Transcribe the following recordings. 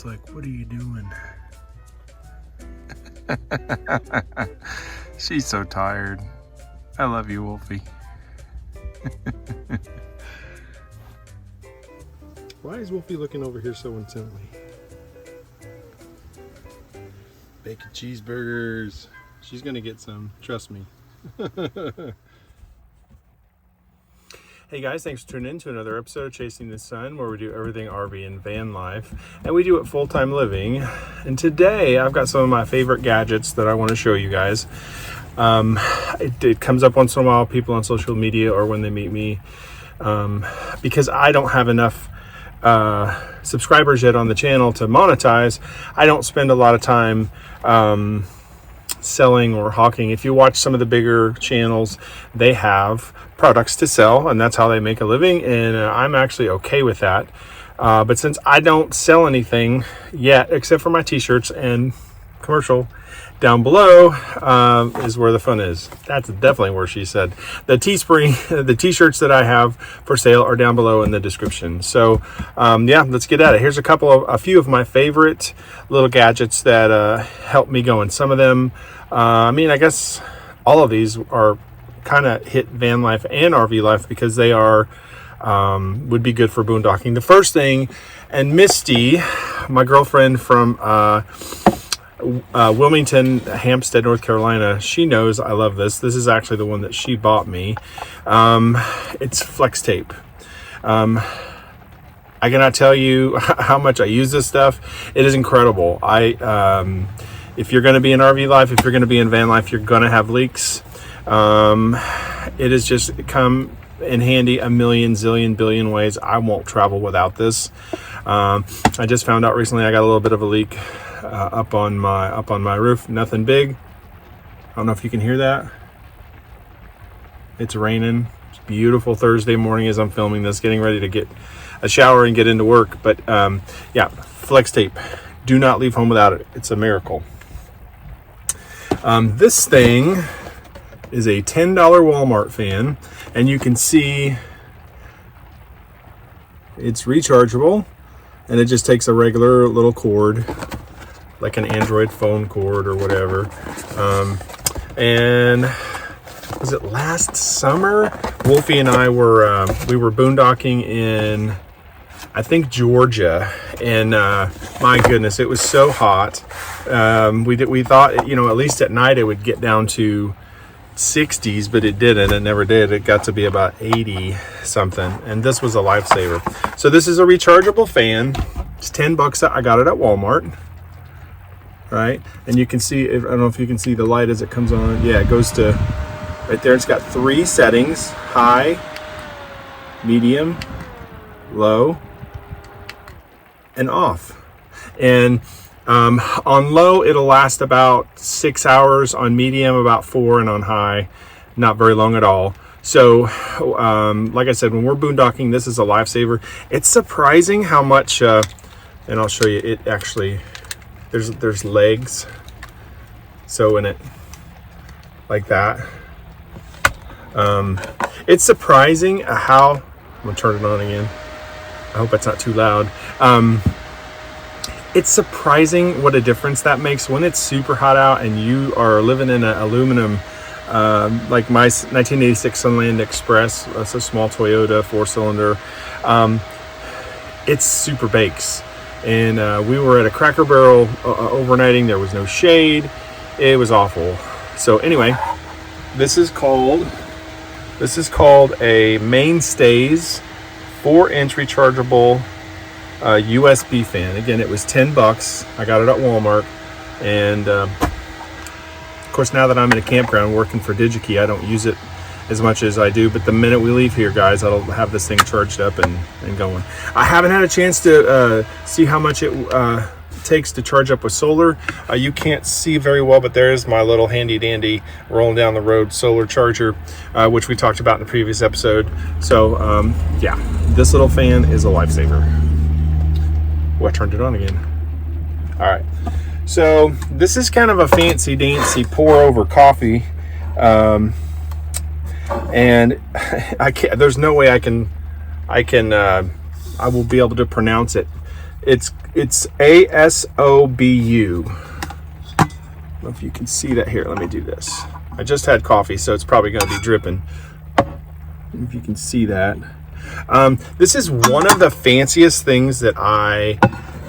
Wolfie's like, what are you doing? She's so tired. I love you, Wolfie. Why is Wolfie looking over here so intently? Bacon cheeseburgers. She's gonna get some, trust me. Hey guys, thanks for tuning in to another episode of Chasing the Sun, where we do everything RV and van life, and we do it full-time living. And today I've got some of my favorite gadgets that I want to show you guys. It comes up once in a while, people on social media or when they meet me, because I don't have enough subscribers yet on the channel to monetize. I don't spend a lot of time selling or hawking. If you watch some of the bigger channels, they have products to sell, and that's how they make a living, and I'm actually okay with that. But since I don't sell anything yet, except for my t-shirts and commercial down below is where the fun is. That's definitely where she said. The Teespring, the t-shirts that I have for sale are down below in the description. So yeah, let's get at it. Here's a few of my favorite little gadgets that help me going. Some of them, I mean, I guess all of these are kind of hit van life and RV life because they are would be good for boondocking. The first thing, and Misty, my girlfriend from Wilmington, Hampstead, North Carolina, she knows I love this. This is actually the one that she bought me. It's flex tape. I cannot tell you how much I use this stuff. It is incredible. If you're going to be in RV life, if you're going to be in van life, you're going to have leaks. It has just come in handy a million, zillion, billion ways. I won't travel without this. I just found out recently I got a little bit of a leak up on my roof. Nothing big. I don't know if you can hear that. It's raining. It's beautiful Thursday morning as I'm filming this, getting ready to get a shower and get into work. But yeah, flex tape. Do not leave home without it. It's a miracle. This thing is a $10 Walmart fan, and you can see it's rechargeable, and it just takes a regular little cord, like an Android phone cord or whatever. And was it last summer? Wolfie and I were we were boondocking in, I think, Georgia, and my goodness, it was so hot. We thought, you know, at least at night it would get down to 60s, but it didn't. It never did. It got to be about 80 something, and this was a lifesaver. So this is a rechargeable fan. It's $10. I got it at Walmart. Right, and you can see, I don't know if you can see the light as it comes on. Yeah, it goes to right there. It's got 3 settings: high, medium, low, and off. And on low, it'll last about 6 hours. On medium, about 4, and on high, not very long at all. So, like I said, when we're boondocking, this is a lifesaver. It's surprising how much, and I'll show you. It actually, there's legs. So in it, like that. It's surprising how. I'm gonna turn it on again. I hope it's not too loud. It's surprising what a difference that makes when it's super hot out and you are living in an aluminum, like my 1986 Sunland Express. That's a small Toyota 4-cylinder. It super bakes. And we were at a Cracker Barrel overnighting. There was no shade. It was awful. So anyway, this is called a Mainstays 4-inch rechargeable USB fan. Again, it was $10. I got it at Walmart, and of course, now that I'm in a campground working for DigiKey, I don't use it as much as I do. But the minute we leave here, guys, I'll have this thing charged up and going. I haven't had a chance to see how much it takes to charge up with solar. You can't see very well, but there is my little handy dandy rolling down the road solar charger, which we talked about in the previous episode. So yeah, this little fan is a lifesaver. Oh, I turned it on again. All right, so this is kind of a fancy dancy pour over coffee, and I can't, there's no way I will be able to pronounce it It's ASOBU. I don't know if you can see that here. Let me do this. I just had coffee, so it's probably going to be dripping. If you can see that. This is one of the fanciest things that I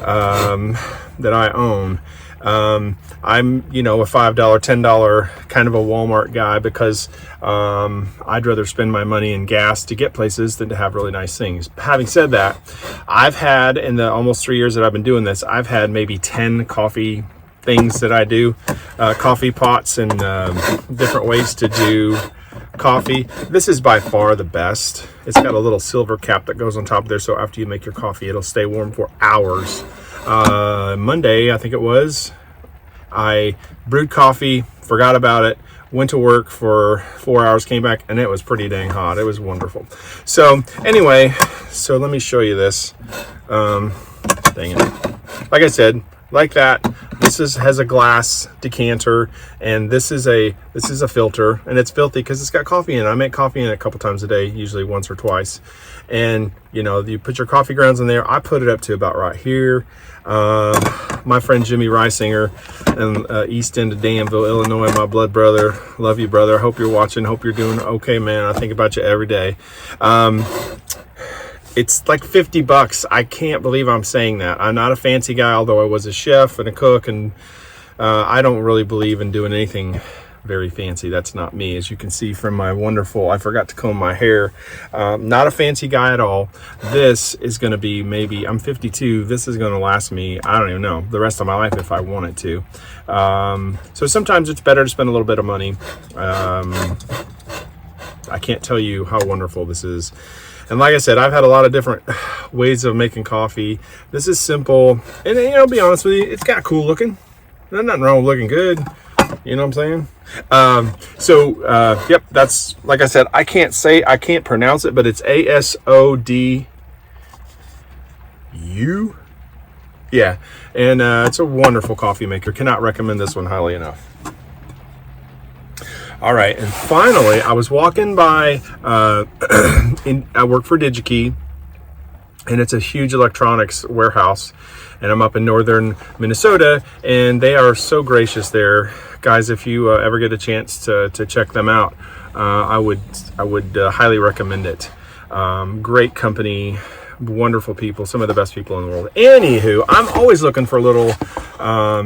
own. I'm, a $5, $10 kind of a Walmart guy because I'd rather spend my money in gas to get places than to have really nice things. Having said that, I've had, in the almost 3 years that I've been doing this, I've had maybe 10 coffee things that I do, coffee pots and different ways to do coffee. This is by far the best. It's got a little silver cap that goes on top there, so after you make your coffee, it'll stay warm for hours. Monday, I think it was, I brewed coffee, forgot about it, went to work for 4 hours, came back, and it was pretty dang hot. It was wonderful. So anyway, so let me show you this. Dang it. Like I said, like that. This has a glass decanter, and this is a filter, and it's filthy because it's got coffee in it. I make coffee in it a couple times a day, usually once or twice. And you put your coffee grounds in there. I put it up to about right here. My friend Jimmy Reisinger in East End of Danville, Illinois, my blood brother. Love you, brother. Hope you're watching. Hope you're doing okay, man. I think about you every day. It's like $50. I can't believe I'm saying that. I'm not a fancy guy, although I was a chef and a cook, and I don't really believe in doing anything very fancy. That's not me, as you can see from my wonderful, I forgot to comb my hair. Not a fancy guy at all. This is going to be, maybe, I'm 52. This is going to last me, I don't even know, the rest of my life if I want it to. So sometimes it's better to spend a little bit of money. I can't tell you how wonderful this is. And like I said, I've had a lot of different ways of making coffee. This is simple. And, I'll be honest with you, it's kind of cool looking. There's nothing wrong with looking good. You know what I'm saying? Yep, that's, like I said, I can't pronounce it, but it's ASODU. Yeah, and it's a wonderful coffee maker. Cannot recommend this one highly enough. All right, and finally, I was walking by, I work for DigiKey, and it's a huge electronics warehouse, and I'm up in northern Minnesota, and they are so gracious there. Guys, if you ever get a chance to check them out, I would highly recommend it. Great company, wonderful people, some of the best people in the world. Anywho, I'm always looking for little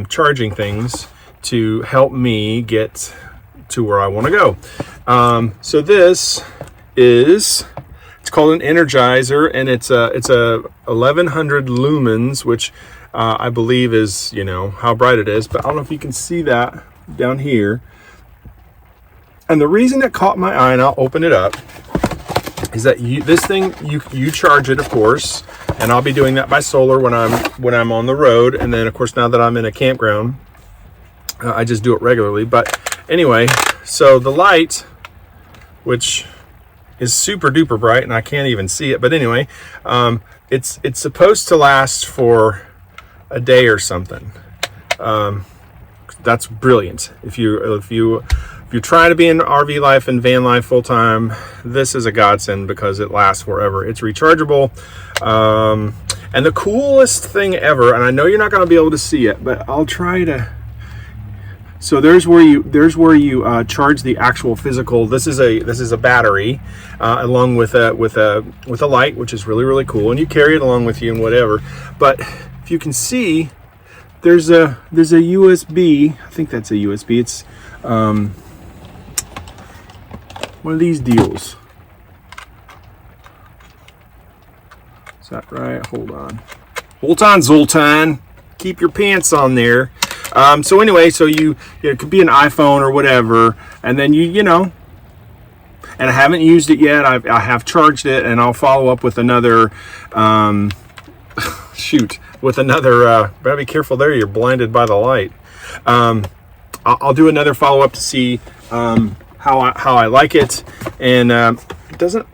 charging things to help me get to where I want to go. So this is, it's called an Energizer, and it's a 1100 lumens, which I believe is, how bright it is, but I don't know if you can see that down here. And the reason it caught my eye, and I'll open it up, is that this thing, you charge it, of course, and I'll be doing that by solar when I'm on the road. And then, of course, now that I'm in a campground, I just do it regularly. But anyway, so the light, which is super duper bright, and I can't even see it, but anyway, it's supposed to last for a day or something. That's brilliant. If you're trying to be in RV life and van life full time, this is a godsend because it lasts forever. It's rechargeable, and the coolest thing ever, and I know you're not going to be able to see it, but I'll try to. So there's where you charge the actual physical. This is a battery, along with a light, which is really, really cool, and you carry it along with you and whatever. But if you can see, there's a USB. I think that's a USB. It's one of these deals. Is that right? Hold on, Zoltan. Keep your pants on there. So anyway, so it could be an iPhone or whatever, and then and I haven't used it yet. I have charged it, and I'll follow up with another. Better be careful there. You're blinded by the light. I'll do another follow up to see how I like it, and it doesn't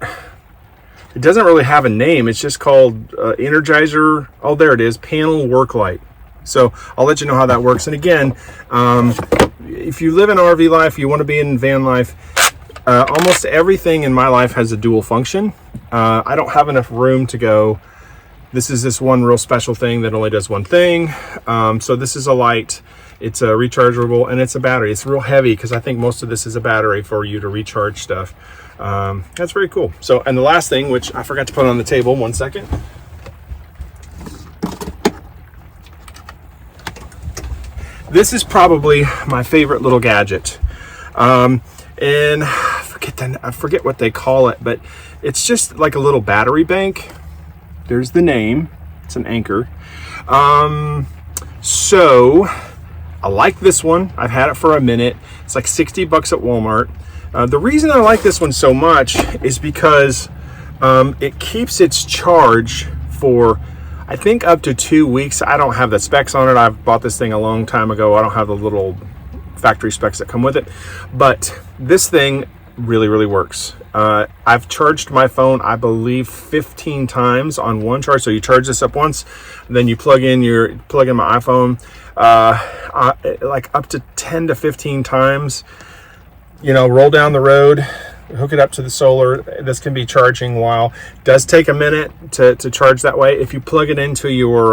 really have a name. It's just called Energizer. Oh, there it is. Panel work light. So I'll let you know how that works. And again, if you live in RV life, you want to be in van life, almost everything in my life has a dual function. I don't have enough room to go This is this one real special thing that only does one thing. So this is a light. It's a rechargeable, and it's a battery. It's real heavy because I think most of this is a battery for you to recharge stuff. That's very cool. So, and the last thing, which I forgot to put on the table, one second. This is probably my favorite little gadget. And I forget what they call it, but it's just like a little battery bank. There's the name. It's an Anchor. So I like this one. I've had it for a minute. It's like 60 bucks at Walmart. The reason I like this one so much is because it keeps its charge for, I think, up to 2 weeks. I don't have the specs on it. I've bought this thing a long time ago. I don't have the little factory specs that come with it, but this thing really, really works. I've charged my phone, I believe, 15 times on one charge. So you charge this up once, then you plug in my iPhone, like up to 10 to 15 times. You know, roll down the road, hook it up to the solar. This can be charging while. It does take a minute to charge that way. If you plug it into your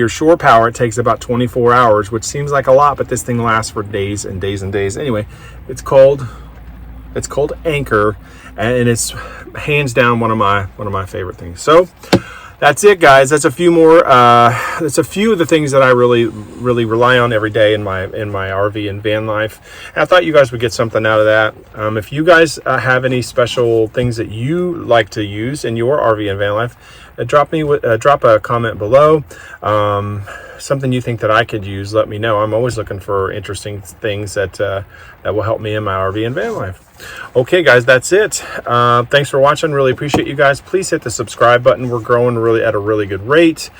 shore power, it takes about 24 hours, which seems like a lot, but this thing lasts for days and days and days. Anyway, it's called Anchor, and it's hands down one of my favorite things. So that's it, guys. That's a few more. That's a few of the things that I really rely on every day in my RV and van life. And I thought you guys would get something out of that. If you guys have any special things that you like to use in your RV and van life, drop a comment below. Something you think that I could use, let me know. I'm always looking for interesting things that will help me in my RV and van life. Okay, guys, that's it. Thanks for watching. Really appreciate you guys. Please hit the subscribe button. We're growing really at a really good rate.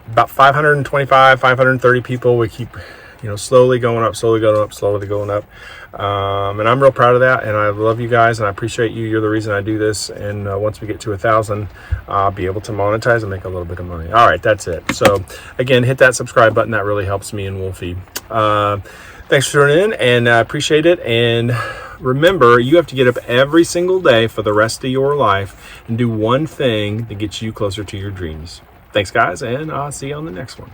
About 525, 530 people. We keep, slowly going up. And I'm real proud of that, and I love you guys, and I appreciate you. You're the reason I do this, and once we get to 1,000, I'll be able to monetize and make a little bit of money. All right, that's it. So again, hit that subscribe button. That really helps me and Wolfie. Thanks for tuning in, and I appreciate it. And remember, you have to get up every single day for the rest of your life and do one thing that gets you closer to your dreams. Thanks, guys, and I'll see you on the next one.